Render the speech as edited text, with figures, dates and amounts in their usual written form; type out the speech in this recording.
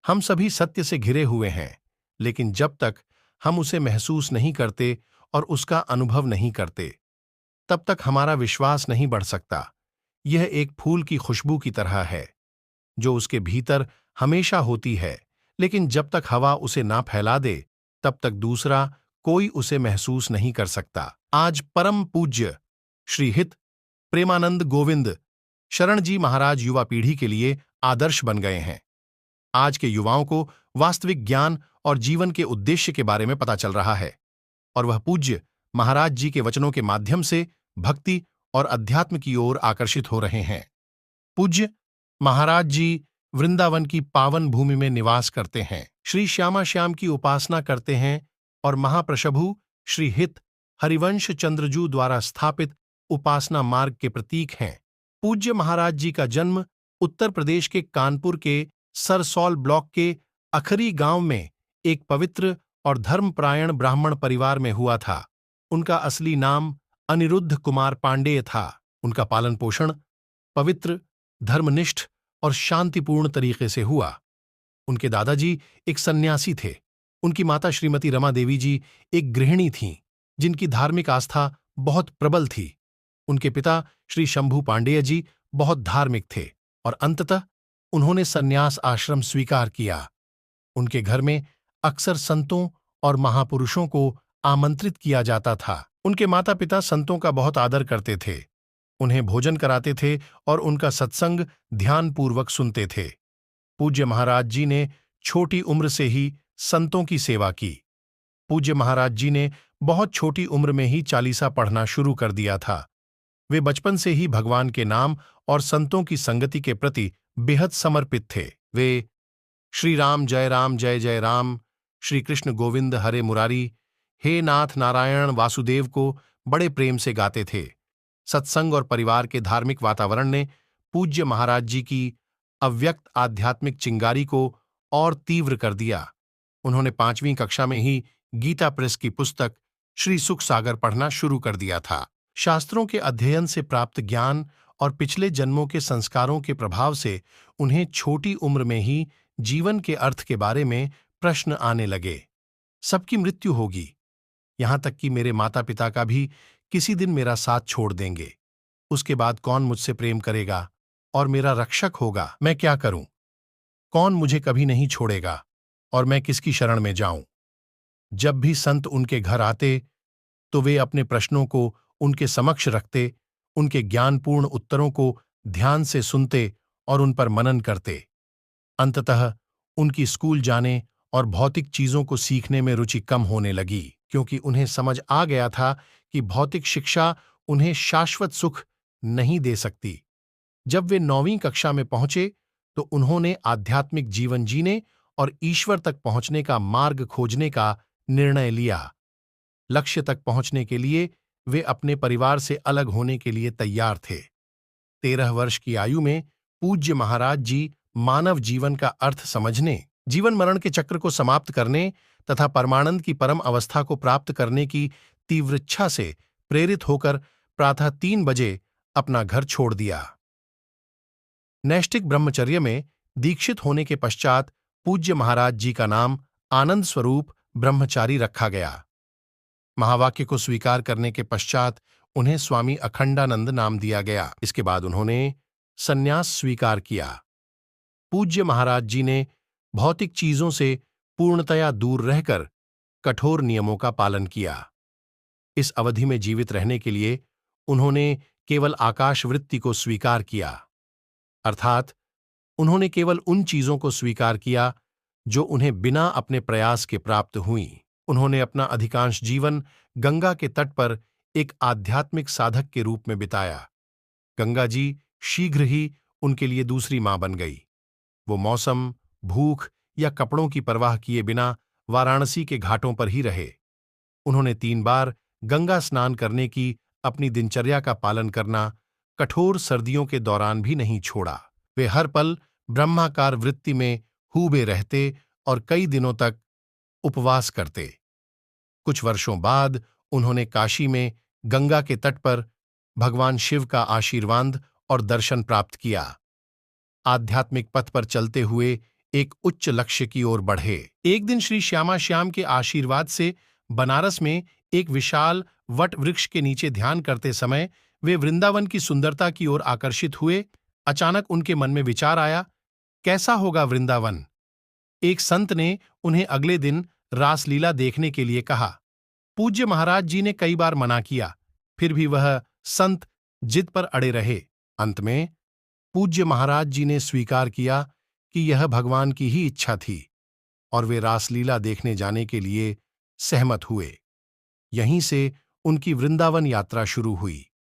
हम सभी सत्य से घिरे हुए हैं, लेकिन जब तक हम उसे महसूस नहीं करते और उसका अनुभव नहीं करते, तब तक हमारा विश्वास नहीं बढ़ सकता। यह एक फूल की खुशबू की तरह है, जो उसके भीतर हमेशा होती है, लेकिन जब तक हवा उसे ना फैला दे, तब तक दूसरा कोई उसे महसूस नहीं कर सकता। आज परम पूज्य श्री हित प्रेमानंद गोविंद शरण जी महाराज युवा पीढ़ी के लिए आदर्श बन गए हैं। आज के युवाओं को वास्तविक ज्ञान और जीवन के उद्देश्य के बारे में पता चल रहा है, और वह पूज्य महाराज जी के वचनों के माध्यम से भक्ति और अध्यात्म की ओर आकर्षित हो रहे हैं। पूज्य महाराज जी वृंदावन की पावन भूमि में निवास करते हैं, श्री श्यामा श्याम की उपासना करते हैं और महाप्रशभु श्री हित हरिवंश चंद्रजू द्वारा स्थापित उपासना मार्ग के प्रतीक हैं। पूज्य महाराज जी का जन्म उत्तर प्रदेश के कानपुर के सरसौल ब्लॉक के अखरी गांव में एक पवित्र और धर्मपरायण ब्राह्मण परिवार में हुआ था। उनका असली नाम अनिरुद्ध कुमार पांडेय था। उनका पालन पोषण पवित्र, धर्मनिष्ठ और शांतिपूर्ण तरीके से हुआ। उनके दादाजी एक सन्यासी थे। उनकी माता श्रीमती रमा देवी जी एक गृहिणी थीं, जिनकी धार्मिक आस्था बहुत प्रबल थी। उनके पिता श्री शंभू पांडेय जी बहुत धार्मिक थे और अंततः उन्होंने सन्यास आश्रम स्वीकार किया। उनके घर में अक्सर संतों और महापुरुषों को आमंत्रित किया जाता था। उनके माता पिता संतों का बहुत आदर करते थे, उन्हें भोजन कराते थे और उनका सत्संग ध्यानपूर्वक सुनते थे। पूज्य महाराज जी ने छोटी उम्र से ही संतों की सेवा की। पूज्य महाराज जी ने बहुत छोटी उम्र में ही चालीसा पढ़ना शुरू कर दिया था। वे बचपन से ही भगवान के नाम और संतों की संगति के प्रति बेहद समर्पित थे। वे श्री राम जय जय राम, श्री कृष्ण गोविंद हरे मुरारी, हे नाथ नारायण वासुदेव को बड़े प्रेम से गाते थे। सत्संग और परिवार के धार्मिक वातावरण ने पूज्य महाराज जी की अव्यक्त आध्यात्मिक चिंगारी को और तीव्र कर दिया। उन्होंने 5वीं कक्षा में ही गीता प्रेस की पुस्तक श्री सुख सागर पढ़ना शुरू कर दिया था। शास्त्रों के अध्ययन से प्राप्त ज्ञान और पिछले जन्मों के संस्कारों के प्रभाव से उन्हें छोटी उम्र में ही जीवन के अर्थ के बारे में प्रश्न आने लगे। सबकी मृत्यु होगी, यहां तक कि मेरे माता पिता का भी किसी दिन मेरा साथ छोड़ देंगे। उसके बाद कौन मुझसे प्रेम करेगा और मेरा रक्षक होगा? मैं क्या करूं? कौन मुझे कभी नहीं छोड़ेगा और मैं किसकी शरण में जाऊं? जब भी संत उनके घर आते तो वे अपने प्रश्नों को उनके समक्ष रखते, उनके ज्ञानपूर्ण उत्तरों को ध्यान से सुनते और उन पर मनन करते। अंततः उनकी स्कूल जाने और भौतिक चीजों को सीखने में रुचि कम होने लगी, क्योंकि उन्हें समझ आ गया था कि भौतिक शिक्षा उन्हें शाश्वत सुख नहीं दे सकती। जब वे 9वीं कक्षा में पहुंचे तो उन्होंने आध्यात्मिक जीवन जीने और ईश्वर तक पहुंचने का मार्ग खोजने का निर्णय लिया। लक्ष्य तक पहुंचने के लिए वे अपने परिवार से अलग होने के लिए तैयार थे। 13 वर्ष की आयु में पूज्य महाराज जी मानव जीवन का अर्थ समझने, जीवन मरण के चक्र को समाप्त करने तथा परमानंद की परम अवस्था को प्राप्त करने की तीव्र इच्छा से प्रेरित होकर प्रातः 3 बजे अपना घर छोड़ दिया। नैष्ठिक ब्रह्मचर्य में दीक्षित होने के पश्चात पूज्य महाराज जी का नाम आनंद स्वरूप ब्रह्मचारी रखा गया। महावाक्य को स्वीकार करने के पश्चात उन्हें स्वामी अखंडानंद नाम दिया गया। इसके बाद उन्होंने संन्यास स्वीकार किया। पूज्य महाराज जी ने भौतिक चीजों से पूर्णतया दूर रहकर कठोर नियमों का पालन किया। इस अवधि में जीवित रहने के लिए उन्होंने केवल आकाश वृत्ति को स्वीकार किया, अर्थात उन्होंने केवल उन चीजों को स्वीकार किया जो उन्हें बिना अपने प्रयास के प्राप्त हुईं। उन्होंने अपना अधिकांश जीवन गंगा के तट पर एक आध्यात्मिक साधक के रूप में बिताया। गंगा जी शीघ्र ही उनके लिए दूसरी मां बन गई। वो मौसम, भूख या कपड़ों की परवाह किए बिना वाराणसी के घाटों पर ही रहे। उन्होंने 3 बार गंगा स्नान करने की अपनी दिनचर्या का पालन करना कठोर सर्दियों के दौरान भी नहीं छोड़ा। वे हर पल ब्रह्माकार वृत्ति में हूबे रहते और कई दिनों तक उपवास करते। कुछ वर्षों बाद उन्होंने काशी में गंगा के तट पर भगवान शिव का आशीर्वाद और दर्शन प्राप्त किया। आध्यात्मिक पथ पर चलते हुए एक उच्च लक्ष्य की ओर बढ़े। एक दिन श्री श्यामा श्याम के आशीर्वाद से बनारस में एक विशाल वट वृक्ष के नीचे ध्यान करते समय वे वृंदावन की सुंदरता की ओर आकर्षित हुए। अचानक उनके मन में विचार आया, कैसा होगा वृंदावन? एक संत ने उन्हें अगले दिन रासलीला देखने के लिए कहा। पूज्य महाराज जी ने कई बार मना किया, फिर भी वह संत जिद पर अड़े रहे। अंत में पूज्य महाराज जी ने स्वीकार किया कि यह भगवान की ही इच्छा थी और वे रासलीला देखने जाने के लिए सहमत हुए। यहीं से उनकी वृंदावन यात्रा शुरू हुई।